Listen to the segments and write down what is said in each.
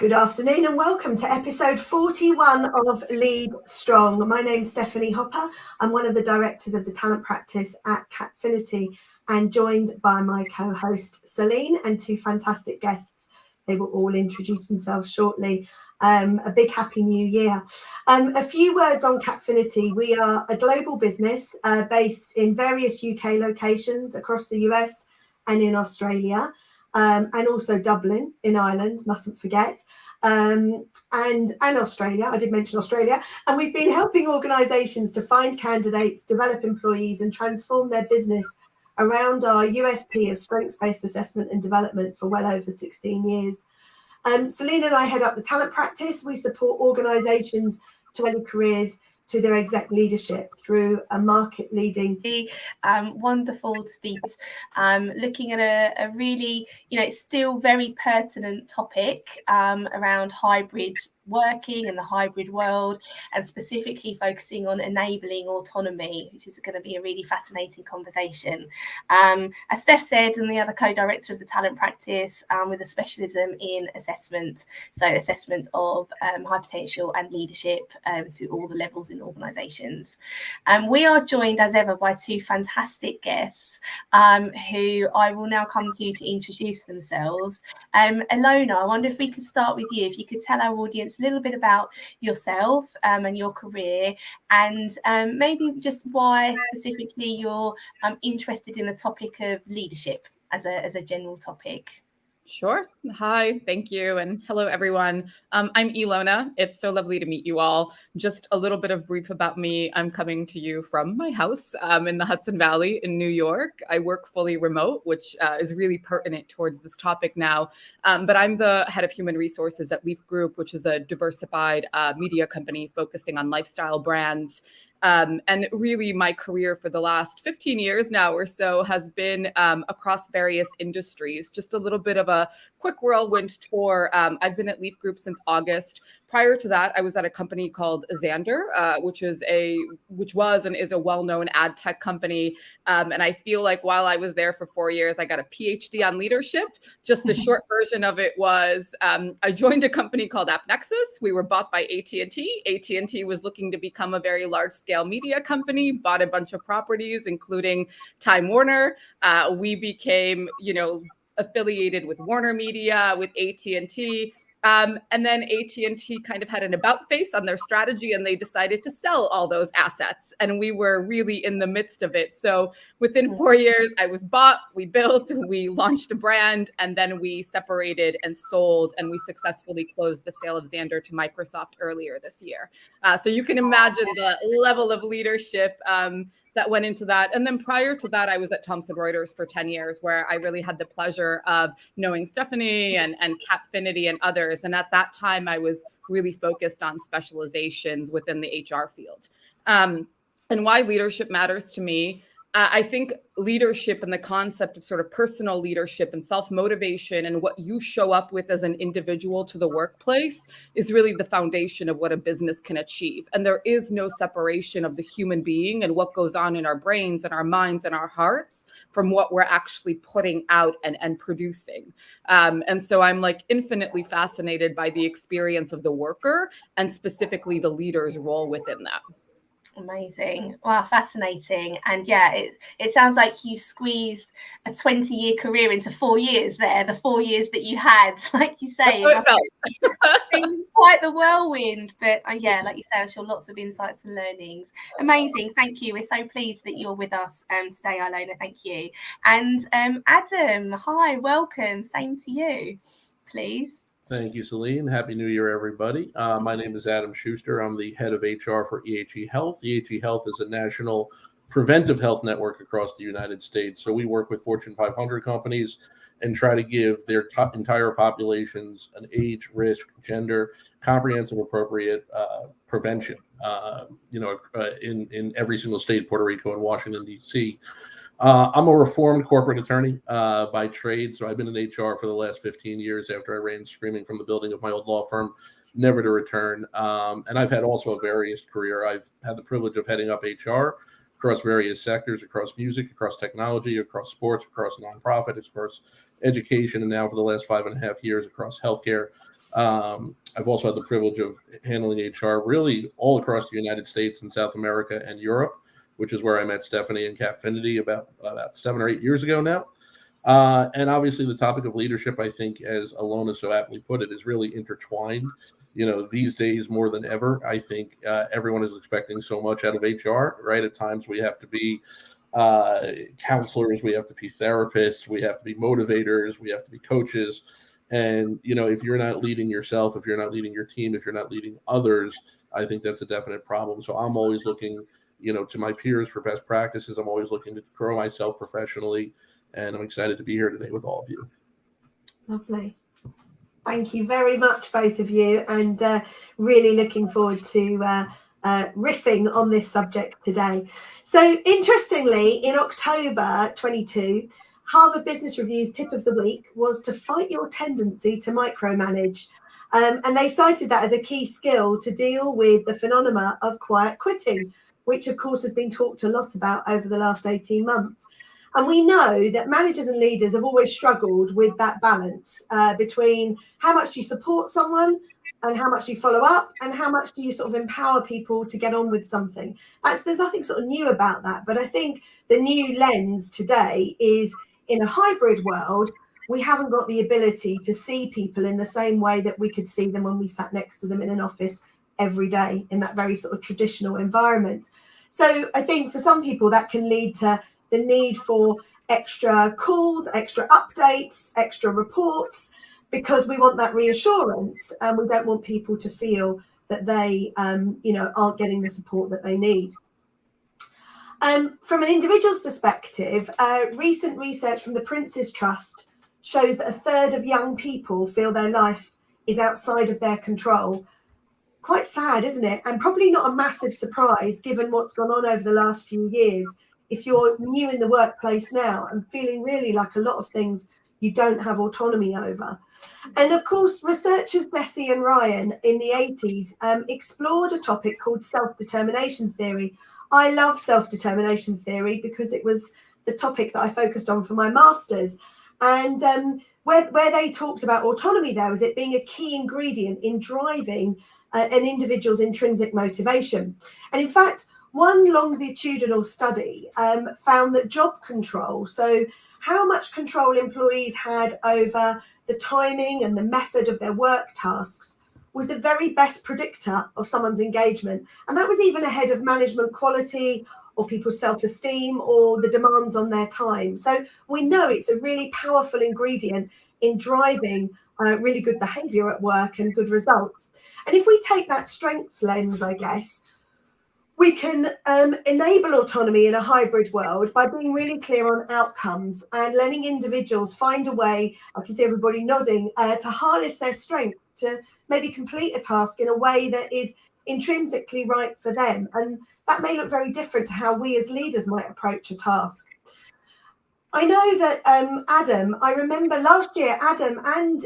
Good afternoon and welcome to episode 41 of Lead Strong. My name's Stephanie Hopper. I'm one of the directors of the talent practice at Capfinity and joined by my co-host Celine and two fantastic guests. They will all introduce themselves shortly. A big happy new year. A few words on Capfinity. We are a global business based in various UK locations across the US and in Australia. And also Dublin in Ireland, mustn't forget, and Australia. I did mention Australia. And we've been helping organisations to find candidates, develop employees and transform their business around our USP of strengths-based assessment and development for well over 16 years. Celine and I head up the talent practice. We support organisations to early careers to their exec leadership through a market leading. Wonderful to be looking at a really, still very pertinent topic around hybrid working and the hybrid world, and specifically focusing on enabling autonomy, which is going to be a really fascinating conversation. As Steph said, I'm the other co-director of the talent practice with a specialism in assessment, so assessment of high potential and leadership through all the levels in organisations. We are joined as ever by two fantastic guests who I will now come to introduce themselves. Ilona, I wonder if we could start with you, if you could tell our audience a little bit about yourself and your career, and maybe just why specifically you're interested in the topic of leadership as a general topic. Sure. Hi, thank you. And hello, everyone. I'm Ilona. It's so lovely to meet you all. Just a little bit of brief about me. I'm coming to you from my house in the Hudson Valley in New York. I work fully remote, which is really pertinent towards this topic now. But I'm the head of human resources at Leaf Group, which is a diversified media company focusing on lifestyle brands. And really my career for the last 15 years now or so has been across various industries. Just a little bit of a quick whirlwind tour. I've been at Leaf Group since August. Prior to that, I was at a company called Xandr, which was and is a well-known ad tech company. And I feel like while I was there for 4 years, I got a PhD on leadership. Just the short version of it was I joined a company called AppNexus. We were bought by AT&T. AT&T was looking to become a very large-scale media company, bought a bunch of properties, including Time Warner. We became, affiliated with Warner Media, with AT&T. And then AT&T kind of had an about face on their strategy, and they decided to sell all those assets. And we were really in the midst of it. So within 4 years, I was bought, we built, we launched a brand, and then we separated and sold, and we successfully closed the sale of Xandr to Microsoft earlier this year. So you can imagine the level of leadership that went into that. And then prior to that, I was at Thomson Reuters for 10 years, where I really had the pleasure of knowing Stephanie and Capfinity and others. And at that time, I was really focused on specializations within the HR field. And why leadership matters to me, I think leadership and the concept of sort of personal leadership and self-motivation and what you show up with as an individual to the workplace is really the foundation of what a business can achieve. And there is no separation of the human being and what goes on in our brains and our minds and our hearts from what we're actually putting out and producing. And so I'm like infinitely fascinated by the experience of the worker and specifically the leader's role within that. Amazing. Wow, fascinating. And yeah, it sounds like you squeezed a 20-year career into 4 years there, the 4 years that you had, like you say. It must have been quite the whirlwind. But yeah, like you say, I'm sure lots of insights and learnings. Amazing. Thank you. We're so pleased that you're with us today, Ilona. Thank you. And Adam, hi, welcome. Same to you, please. Thank you, Celine. Happy New Year, everybody. My name is Adam Schuster. I'm the head of HR for EHE Health. EHE Health is a national preventive health network across the United States. So we work with Fortune 500 companies and try to give their entire populations an age, risk, gender, comprehensive, appropriate prevention, in every single state, Puerto Rico and Washington, D.C. I'm a reformed corporate attorney by trade, so I've been in HR for the last 15 years after I ran screaming from the building of my old law firm, never to return. And I've had also a various career. I've had the privilege of heading up HR across various sectors, across music, across technology, across sports, across nonprofit, across education, and now for the last 5.5 years across healthcare. I've also had the privilege of handling HR really all across the United States and South America and Europe, which is where I met Stephanie and Capfinity about 7 or 8 years ago now. And obviously the topic of leadership, I think, as Ilona so aptly put it, is really intertwined. These days more than ever, I think everyone is expecting so much out of HR, right? At times we have to be counselors, we have to be therapists, we have to be motivators, we have to be coaches. And, if you're not leading yourself, if you're not leading your team, if you're not leading others, I think that's a definite problem. So I'm always looking, to my peers for best practices. I'm always looking to grow myself professionally, and I'm excited to be here today with all of you. Lovely. Thank you very much, both of you, and really looking forward to riffing on this subject today. So interestingly, in October 22, Harvard Business Review's tip of the week was to fight your tendency to micromanage. And they cited that as a key skill to deal with the phenomena of quiet quitting, which of course has been talked a lot about over the last 18 months. And we know that managers and leaders have always struggled with that balance between how much do you support someone and how much do you follow up and how much do you sort of empower people to get on with something. There's nothing sort of new about that. But I think the new lens today is in a hybrid world, we haven't got the ability to see people in the same way that we could see them when we sat next to them in an office every day in that very sort of traditional environment. So I think for some people that can lead to the need for extra calls, extra updates, extra reports, because we want that reassurance and we don't want people to feel that they, aren't getting the support that they need. From an individual's perspective, recent research from the Prince's Trust shows that 1/3 of young people feel their life is outside of their control. Quite sad, isn't it? And probably not a massive surprise given what's gone on over the last few years. If you're new in the workplace now and feeling really like a lot of things you don't have autonomy over. And of course, researchers Bessie and Ryan in the 80s explored a topic called self-determination theory. I love self-determination theory because it was the topic that I focused on for my master's. And where they talked about autonomy there was it being a key ingredient in driving an individual's intrinsic motivation. And in fact, one longitudinal study found that job control, so how much control employees had over the timing and the method of their work tasks, was the very best predictor of someone's engagement. And that was even ahead of management quality or people's self-esteem or the demands on their time. So we know it's a really powerful ingredient in driving really good behavior at work and good results. And if we take that strengths lens, I guess, we can enable autonomy in a hybrid world by being really clear on outcomes and letting individuals find a way, I can see everybody nodding, to harness their strength, to maybe complete a task in a way that is intrinsically right for them. And that may look very different to how we as leaders might approach a task. I know that Adam, I remember last year, Adam and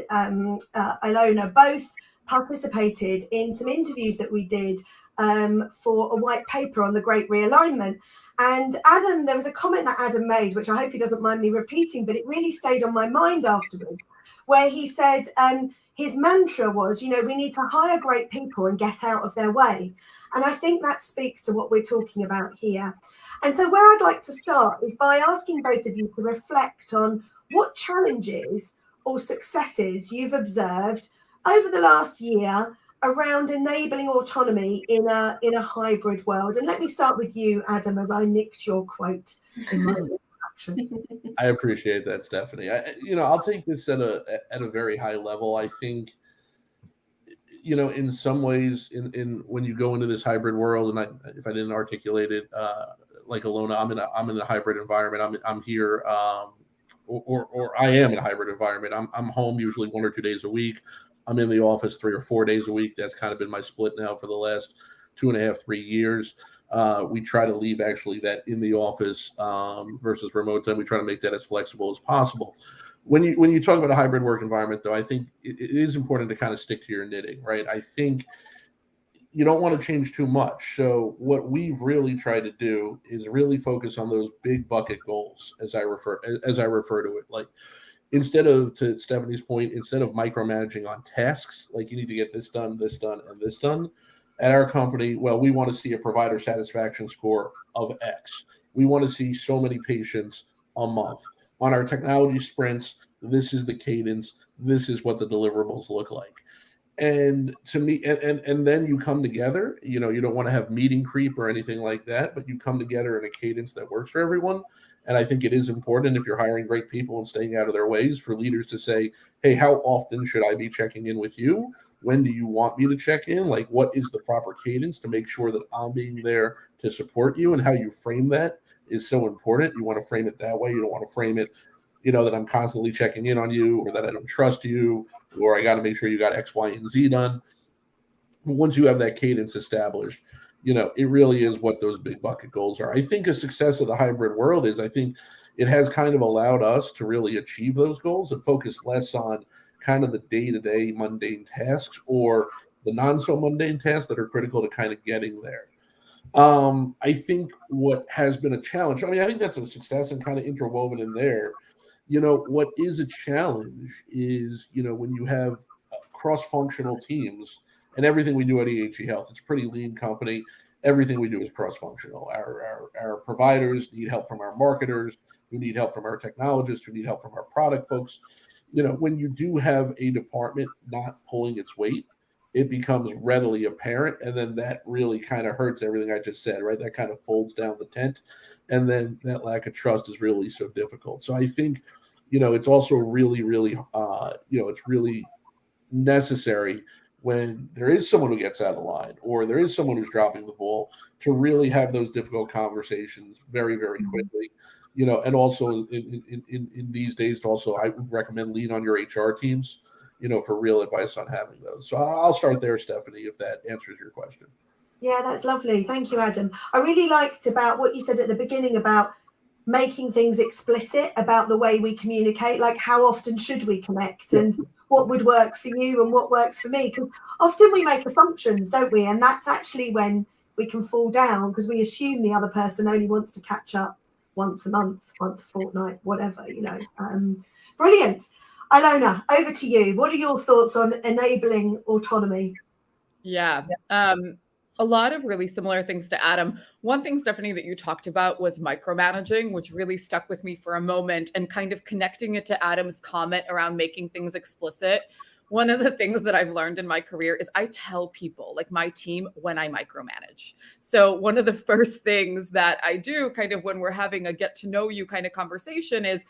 Ilona both participated in some interviews that we did for a white paper on the Great Realignment. And Adam, there was a comment that Adam made, which I hope he doesn't mind me repeating, but it really stayed on my mind afterwards, where he said his mantra was, we need to hire great people and get out of their way. And I think that speaks to what we're talking about here. And so where I'd like to start is by asking both of you to reflect on what challenges or successes you've observed over the last year around enabling autonomy in a hybrid world. And let me start with you, Adam, as I nicked your quote in my introduction. I appreciate that, Stephanie. I'll take this at a very high level. I think, in some ways, in when you go into this hybrid world, and if I didn't articulate it like Ilona, I'm in a hybrid environment. I'm here, or I am in a hybrid environment. I'm home usually 1 or 2 days a week. I'm in the office 3 or 4 days a week. That's kind of been my split now for the last 2.5, 3 years. We try to leave actually that in the office versus remote time. We try to make that as flexible as possible. When you talk about a hybrid work environment, though, I think it is important to kind of stick to your knitting, right? I think, you don't want to change too much. So what we've really tried to do is really focus on those big bucket goals, as I refer to it. Like, instead of, to Stephanie's point, instead of micromanaging on tasks, like you need to get this done, and this done, at our company, well, we want to see a provider satisfaction score of X. We want to see so many patients a month. On our technology sprints, this is the cadence. This is what the deliverables look like. And to me, and then you come together, you don't want to have meeting creep or anything like that, but you come together in a cadence that works for everyone. And I think it is important, if you're hiring great people and staying out of their ways, for leaders to say, hey, how often should I be checking in with you? When do you want me to check in? Like, what is the proper cadence to make sure that I'm being there to support you? And how you frame that is so important. You want to frame it that way. You don't want to frame it, that I'm constantly checking in on you, or that I don't trust you, or I got to make sure you got X, Y, and Z done. But once you have that cadence established, it really is what those big bucket goals are. I think a success of the hybrid world is, I think it has kind of allowed us to really achieve those goals and focus less on kind of the day-to-day mundane tasks, or the non-so mundane tasks that are critical to kind of getting there. I think what has been a challenge, I think that's a success and kind of interwoven in there. What is a challenge is, when you have cross-functional teams, and everything we do at EHE Health, it's a pretty lean company. Everything we do is cross-functional. Our providers need help from our marketers, who need help from our technologists, who need help from our product folks. When you do have a department not pulling its weight, it becomes readily apparent. And then that really kind of hurts everything I just said, right? That kind of folds down the tent. And then that lack of trust is really so difficult. So I think, it's also really, really, it's really necessary when there is someone who gets out of line, or there is someone who's dropping the ball, to really have those difficult conversations very, very quickly. And also in these days, also, I would recommend lean on your HR teams, for real advice on having those. So I'll start there, Stephanie, if that answers your question. Yeah, that's lovely. Thank you, Adam. I really liked about what you said at the beginning about making things explicit about the way we communicate, like how often should we connect, and what would work for you and what works for me. Because often we make assumptions, don't we? And that's actually when we can fall down, because we assume the other person only wants to catch up once a month, once a fortnight, whatever, Brilliant. Ilona, over to you. What are your thoughts on enabling autonomy? Yeah. A lot of really similar things to Adam. One thing, Stephanie, that you talked about was micromanaging, which really stuck with me for a moment, and kind of connecting it to Adam's comment around making things explicit. One of the things that I've learned in my career is I tell people, like my team, when I micromanage. So one of the first things that I do kind of when we're having a get to know you kind of conversation is,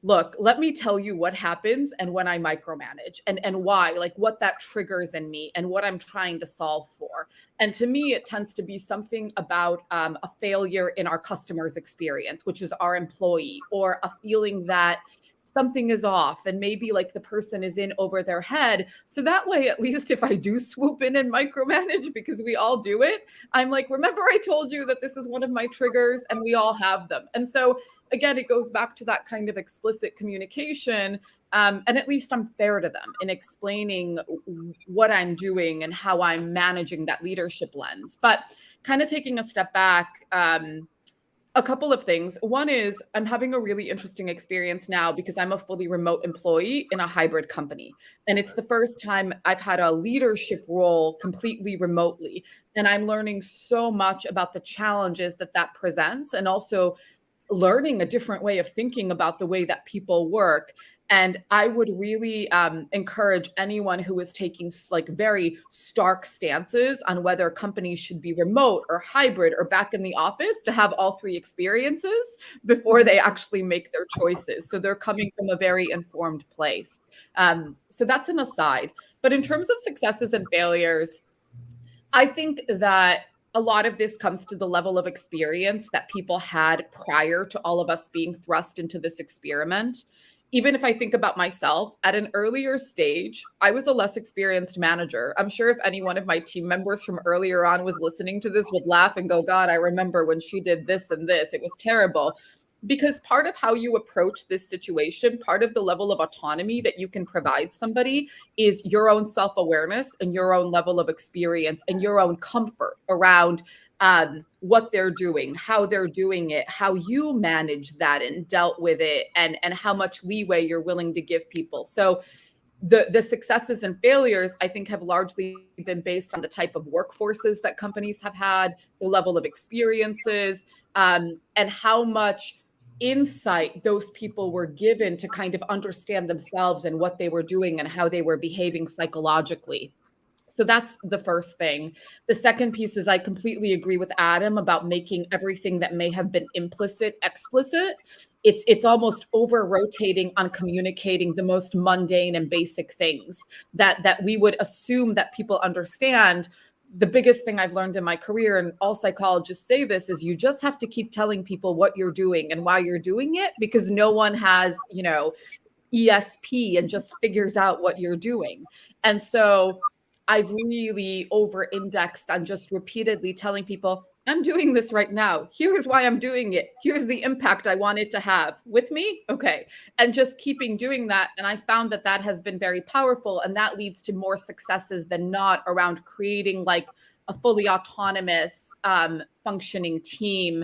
look, let me tell you what happens and when I micromanage, and why, like what that triggers in me and what I'm trying to solve for. And to me, it tends to be something about a failure in our customer's experience, which is our employee, or a feeling that something is off and maybe like the person is in over their head. So that way, at least if I do swoop in and micromanage, because we all do it, I'm like, remember I told you that this is one of my triggers, and we all have them. And so again, it goes back to that kind of explicit communication. And at least I'm fair to them in explaining what I'm doing and how I'm managing that leadership lens. But kind of taking a step back, a couple of things. One is I'm having a really interesting experience now because I'm a fully remote employee in a hybrid company. And it's the first time I've had a leadership role completely remotely. And I'm learning so much about the challenges that presents, and also learning a different way of thinking about the way that people work. And I would really encourage anyone who is taking like very stark stances on whether companies should be remote or hybrid or back in the office to have all three experiences before they actually make their choices. So they're coming from a very informed place. So that's an aside. But in terms of successes and failures, I think that a lot of this comes to the level of experience that people had prior to all of us being thrust into this experiment. Even if I think about myself, at an earlier stage, I was a less experienced manager. I'm sure if any one of my team members from earlier on was listening to this would laugh and go, God, I remember when she did this and this. It was terrible. because part of how you approach this situation, part of the level of autonomy that you can provide somebody is your own self-awareness and your own level of experience and your own comfort around what they're doing, how they're doing it, how you manage that and dealt with it, and how much leeway you're willing to give people. So the successes and failures, I think, have largely been based on the type of workforces that companies have had, the level of experiences, and how much insight those people were given to kind of understand themselves and what they were doing and how they were behaving psychologically. So that's the first thing. The second piece is I completely agree with Adam about making everything that may have been implicit explicit. It's almost over rotating on communicating the most mundane and basic things that we would assume that people understand. The biggest thing I've learned in my career, and all psychologists say this, is you just have to keep telling people what you're doing and why you're doing it, because no one has, ESP and just figures out what you're doing. And so I've really over-indexed on just repeatedly telling people, I'm doing this right now. Here's why I'm doing it. Here's the impact I want it to have. With me? Okay. And just keeping doing that. And I found that that has been very powerful. And that leads to more successes than not around creating like a fully autonomous, functioning team.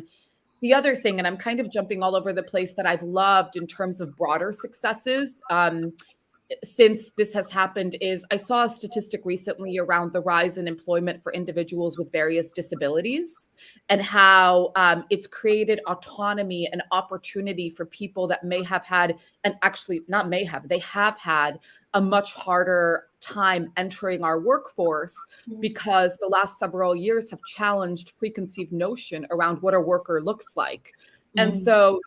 The other thing, and I'm kind of jumping all over the place, that I've loved in terms of broader successes, since this has happened, is I saw a statistic recently around the rise in employment for individuals with various disabilities and how it's created autonomy and opportunity for people that may have had, and actually not may have, they have had a much harder time entering our workforce because the last several years have challenged preconceived notion around what a worker looks like. And so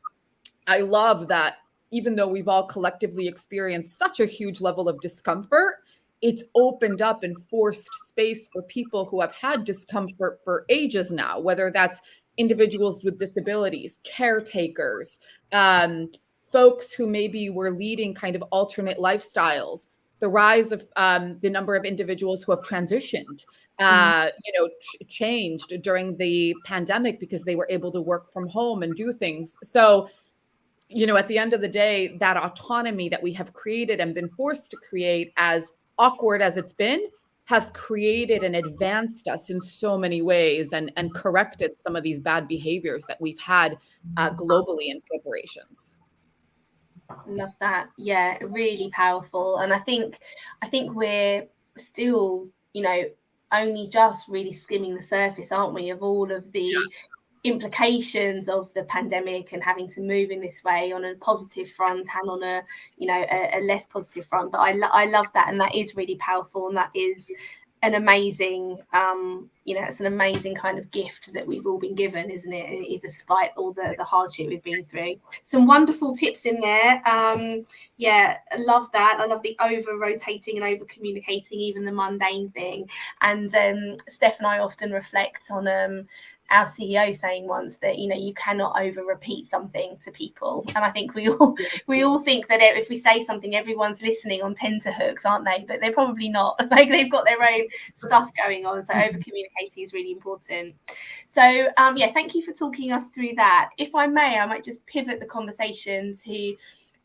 I love that even though we've all collectively experienced such a huge level of discomfort, it's opened up and forced space for people who have had discomfort for ages now, whether that's individuals with disabilities, caretakers, folks who maybe were leading kind of alternate lifestyles, the rise of the number of individuals who have transitioned, changed during the pandemic because they were able to work from home and do things. So, at the end of the day, that autonomy that we have created and been forced to create, as awkward as it's been, has created and advanced us in so many ways and corrected some of these bad behaviors that we've had globally in corporations. Love that. Yeah, really powerful. And I think we're still, only just really skimming the surface, aren't we, of all of the implications of the pandemic and having to move in this way on a positive front and on a less positive front. But I love that, and that is really powerful, and that is an amazing it's an amazing kind of gift that we've all been given, isn't it, despite all the hardship we've been through. Some wonderful tips in there. I love that. I love the over rotating and over communicating even the mundane thing. And Steph and I often reflect on our CEO saying once that you cannot over repeat something to people, and I think we all think that if we say something, everyone's listening on tenterhooks, aren't they? But they're probably not. Like, they've got their own stuff going on. So over communicating is really important. So thank you for talking us through that. If I may, I might just pivot the conversation to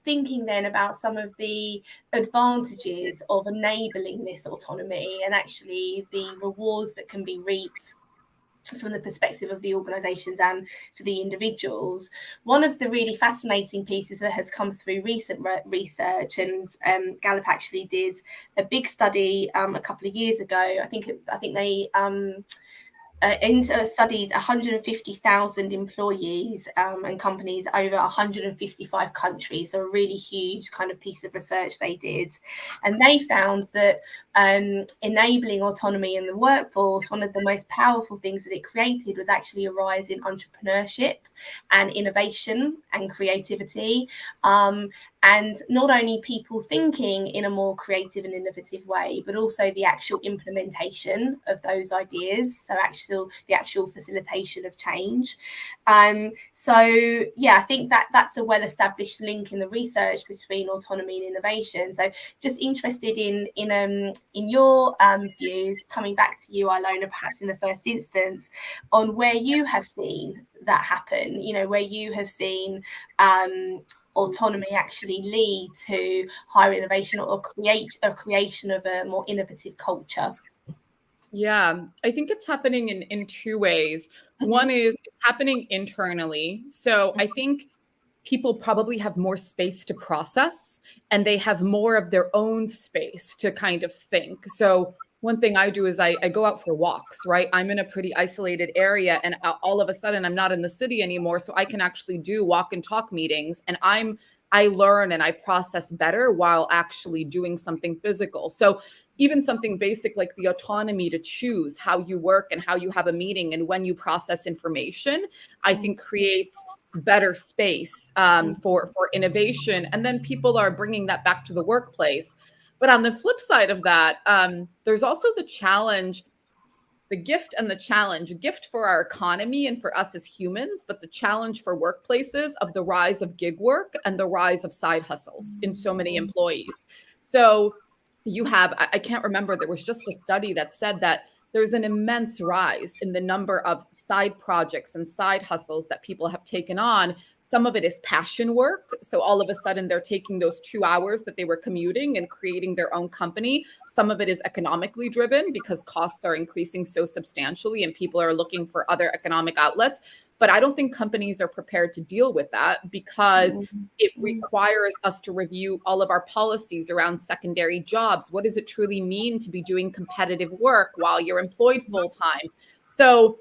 thinking then about some of the advantages of enabling this autonomy and actually the rewards that can be reaped from the perspective of the organisations and for the individuals. One of the really fascinating pieces that has come through recent research, and Gallup actually did a big study a couple of years ago. I think they studied 150,000 employees and companies over 155 countries. So a really huge kind of piece of research they did. And they found that enabling autonomy in the workforce, one of the most powerful things that it created was actually a rise in entrepreneurship and innovation and creativity. and not only people thinking in a more creative and innovative way, but also the actual implementation of those ideas. So the actual facilitation of change. So yeah, I think that's a well-established link in the research between autonomy and innovation. So just interested in your views, coming back to you, Ilona, perhaps in the first instance, on where you have seen that happen, where you have seen autonomy actually lead to higher innovation or create a creation of a more innovative culture. Yeah, I think it's happening in two ways. One is it's happening internally. So I think people probably have more space to process, and they have more of their own space to kind of think. So one thing I do is I go out for walks, right? I'm in a pretty isolated area, and all of a sudden I'm not in the city anymore. So I can actually do walk and talk meetings, and I learn and I process better while actually doing something physical. So even something basic like the autonomy to choose how you work and how you have a meeting and when you process information, I think creates better space for innovation. And then people are bringing that back to the workplace. But on the flip side of that, there's also the challenge, the gift and the challenge. A gift for our economy and for us as humans, but the challenge for workplaces of the rise of gig work and the rise of side hustles in so many employees. So you have, I can't remember, there was just a study that said that there's an immense rise in the number of side projects and side hustles that people have taken on. Some of it is passion work. So all of a sudden they're taking those 2 hours that they were commuting and creating their own company. Some of it is economically driven because costs are increasing so substantially and people are looking for other economic outlets. But I don't think companies are prepared to deal with that because it requires us to review all of our policies around secondary jobs. What does it truly mean to be doing competitive work while you're employed full time? So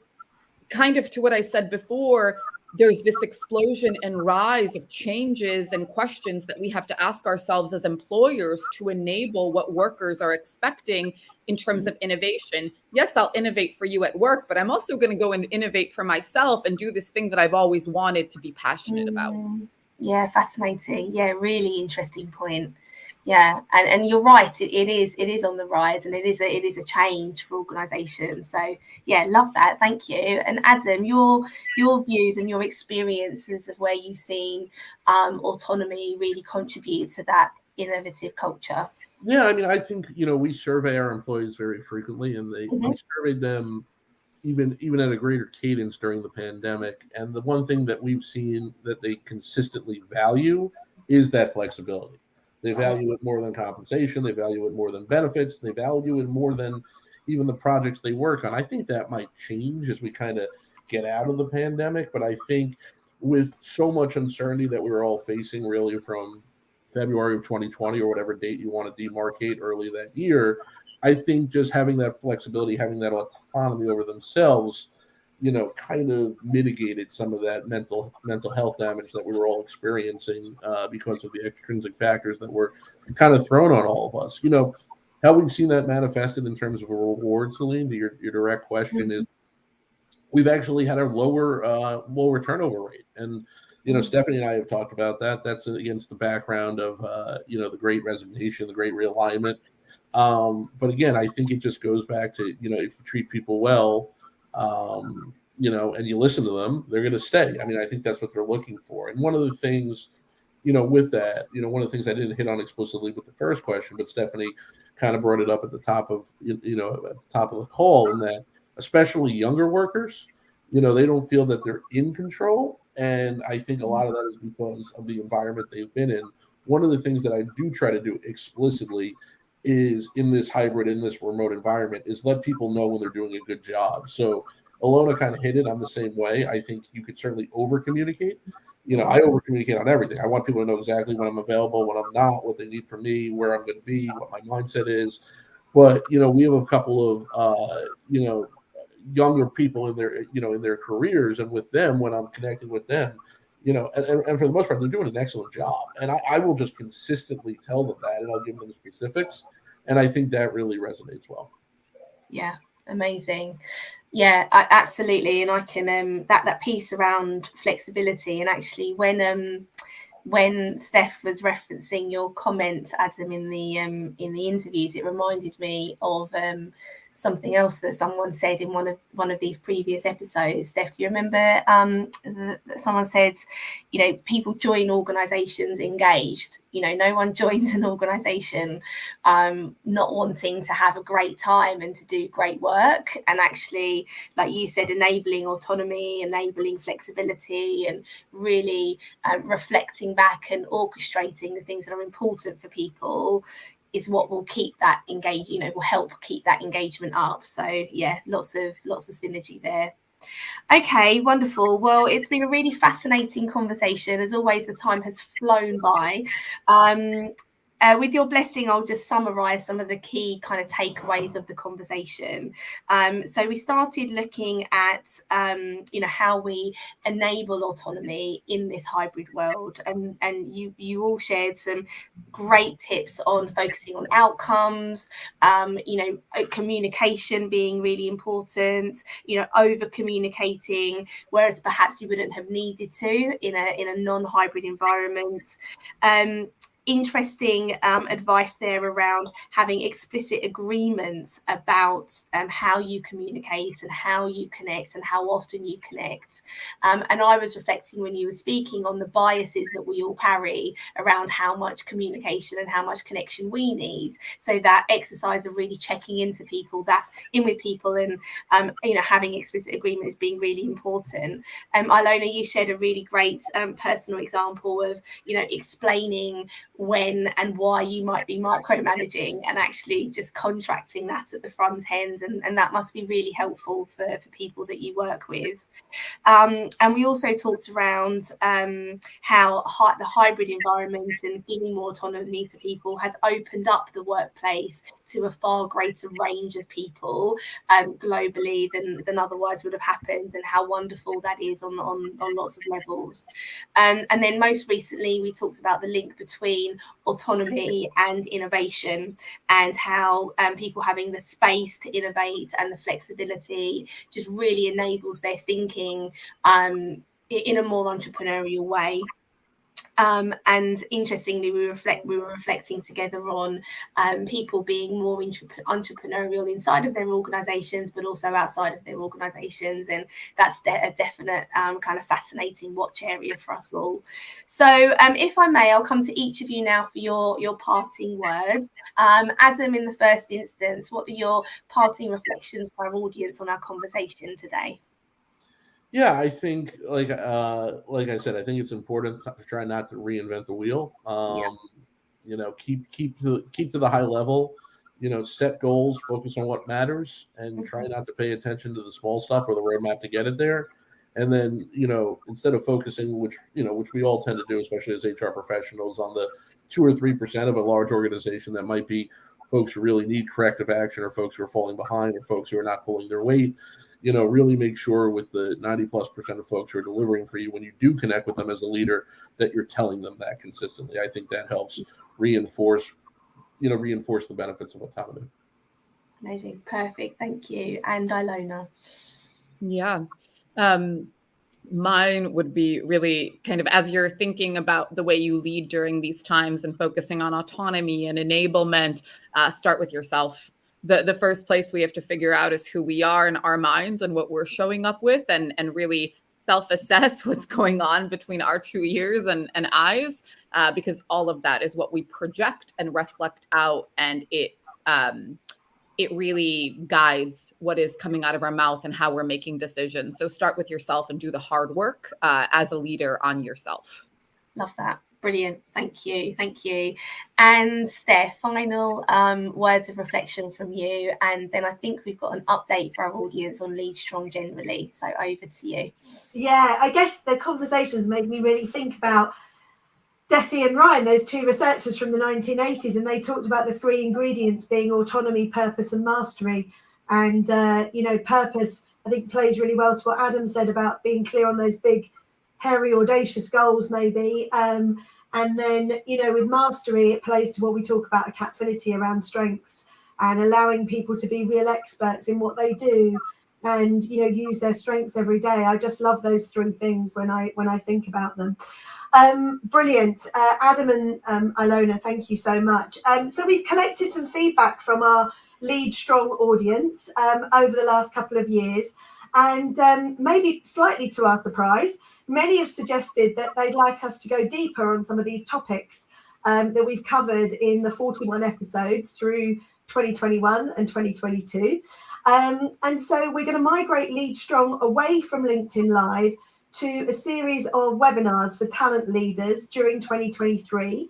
kind of to what I said before, there's this explosion and rise of changes and questions that we have to ask ourselves as employers to enable what workers are expecting in terms of innovation. Yes, I'll innovate for you at work, but I'm also going to go and innovate for myself and do this thing that I've always wanted to be passionate about. Yeah, fascinating. Yeah, really interesting point. Yeah, and you're right. It is on the rise, and it is a change for organisations. So yeah, love that. Thank you. And Adam, your views and your experiences of where you've seen autonomy really contribute to that innovative culture. Yeah, I mean, I think we survey our employees very frequently, and we surveyed them even at a greater cadence during the pandemic. And the one thing that we've seen that they consistently value is that flexibility. They value it more than compensation. They value it more than benefits. They value it more than even the projects they work on. I think that might change as we kind of get out of the pandemic. But I think with so much uncertainty that we were all facing really from February of 2020 or whatever date you want to demarcate early that year, I think just having that flexibility, having that autonomy over themselves, kind of mitigated some of that mental health damage that we were all experiencing because of the extrinsic factors that were kind of thrown on all of us. How we've seen that manifested in terms of a reward, Celine, to your direct question is we've actually had a lower turnover rate. And, Stephanie and I have talked about that. That's against the background of, the great resignation, the great realignment. But again, I think it just goes back to, if you treat people well, and you listen to them, they're going to stay. I mean, I think that's what they're looking for. And one of the things, with that, one of the things I didn't hit on explicitly with the first question, but Stephanie kind of brought it up at the top of, at the top of the call, in that especially younger workers, they don't feel that they're in control. And I think a lot of that is because of the environment they've been in. One of the things that I do try to do explicitly is in this hybrid, in this remote environment, is let people know when they're doing a good job. So Ilona kind of hit it on the same way. I think you could certainly over communicate. I over communicate on everything. I want people to know exactly when I'm available, when I'm not, what they need from me, where I'm going to be, what my mindset is. But, we have a couple of, younger people in their, in their careers, and with them, when I'm connecting with them, and for the most part, they're doing an excellent job. And I will just consistently tell them that, and I'll give them the specifics. And I think that really resonates well. Yeah, amazing. Yeah, absolutely. And I can that piece around flexibility, and actually when when Steph was referencing your comments, Adam, in the interviews, it reminded me of something else that someone said in one of these previous episodes. Steph, do you remember that someone said, people join organisations engaged. No one joins an organisation not wanting to have a great time and to do great work. And actually, like you said, enabling autonomy, enabling flexibility, and really reflecting back and orchestrating the things that are important for people is what will keep that will help keep that engagement up. So yeah, lots of synergy there. Okay, wonderful. Well, it's been a really fascinating conversation. As always, the time has flown by. With your blessing, I'll just summarise some of the key kind of takeaways of the conversation. So we started looking at, how we enable autonomy in this hybrid world, and you all shared some great tips on focusing on outcomes, communication being really important, over communicating, whereas perhaps you wouldn't have needed to in a non-hybrid environment. Interesting advice there around having explicit agreements about how you communicate and how you connect and how often you connect. And I was reflecting when you were speaking on the biases that we all carry around how much communication and how much connection we need. So that exercise of really checking with people and having explicit agreement is being really important. Ilona, you shared a really great personal example of explaining when and why you might be micromanaging and actually just contracting that at the front end, and that must be really helpful for people that you work with. And we also talked around how the hybrid environment and giving more autonomy to people has opened up the workplace to a far greater range of people globally than otherwise would have happened, and how wonderful that is on lots of levels. And then most recently, we talked about the link between autonomy and innovation, and how people having the space to innovate and the flexibility just really enables their thinking in a more entrepreneurial way. And interestingly, we were reflecting together on people being more entrepreneurial inside of their organisations, but also outside of their organisations, and that's a definite kind of fascinating watch area for us all. So, if I may, I'll come to each of you now for your parting words. Adam, in the first instance, what are your parting reflections for our audience on our conversation today? Yeah, I think like I said, I think it's important to try not to reinvent the wheel. Keep to the high level. Set goals, focus on what matters, and try not to pay attention to the small stuff or the roadmap to get it there. And then instead of focusing, which we all tend to do, especially as HR professionals, on the 2 or 3% of a large organization that might be folks who really need corrective action, or folks who are falling behind, or folks who are not pulling their weight. Really make sure with the 90+% of folks who are delivering for you, when you do connect with them as a leader, that you're telling them that consistently. I think that helps reinforce the benefits of autonomy. Amazing. Perfect. Thank you. And Ilona? Yeah. Mine would be really kind of, as you're thinking about the way you lead during these times and focusing on autonomy and enablement, start with yourself. The first place we have to figure out is who we are in our minds and what we're showing up with, and really self-assess what's going on between our 2 ears and eyes, because all of that is what we project and reflect out, and it really guides what is coming out of our mouth and how we're making decisions. So start with yourself and do the hard work as a leader on yourself. Love that. Brilliant. Thank you. Thank you. And Steph, final words of reflection from you. And then I think we've got an update for our audience on Lead Strong generally. So over to you. Yeah, I guess the conversations made me really think about Desi and Ryan, those two researchers from the 1980s, and they talked about the 3 ingredients being autonomy, purpose, and mastery. And, purpose, I think, plays really well to what Adam said about being clear on those big, hairy, audacious goals, maybe. And then, with mastery, it plays to what we talk about at Catfinity around strengths and allowing people to be real experts in what they do and, use their strengths every day. I just love those 3 things when I think about them. Brilliant. Adam and Ilona, thank you so much. So we've collected some feedback from our Lead Strong audience over the last couple of years, and maybe slightly to our surprise, many have suggested that they'd like us to go deeper on some of these topics that we've covered in the 41 episodes through 2021 and 2022. And so we're going to migrate Lead Strong away from LinkedIn Live to a series of webinars for talent leaders during 2023.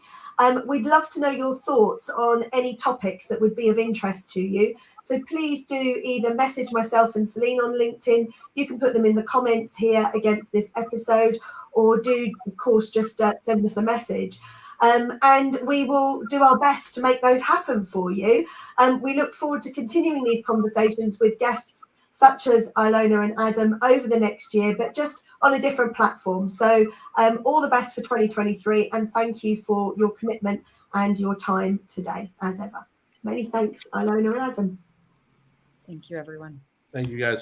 We'd love to know your thoughts on any topics that would be of interest to you. So please do either message myself and Celine on LinkedIn. You can put them in the comments here against this episode, or do, of course, just send us a message. And we will do our best to make those happen for you. We look forward to continuing these conversations with guests such as Ilona and Adam over the next year, but just on a different platform. So all the best for 2023, and thank you for your commitment and your time today, as ever. Many thanks, Ilona and Adam. Thank you, everyone. Thank you, guys.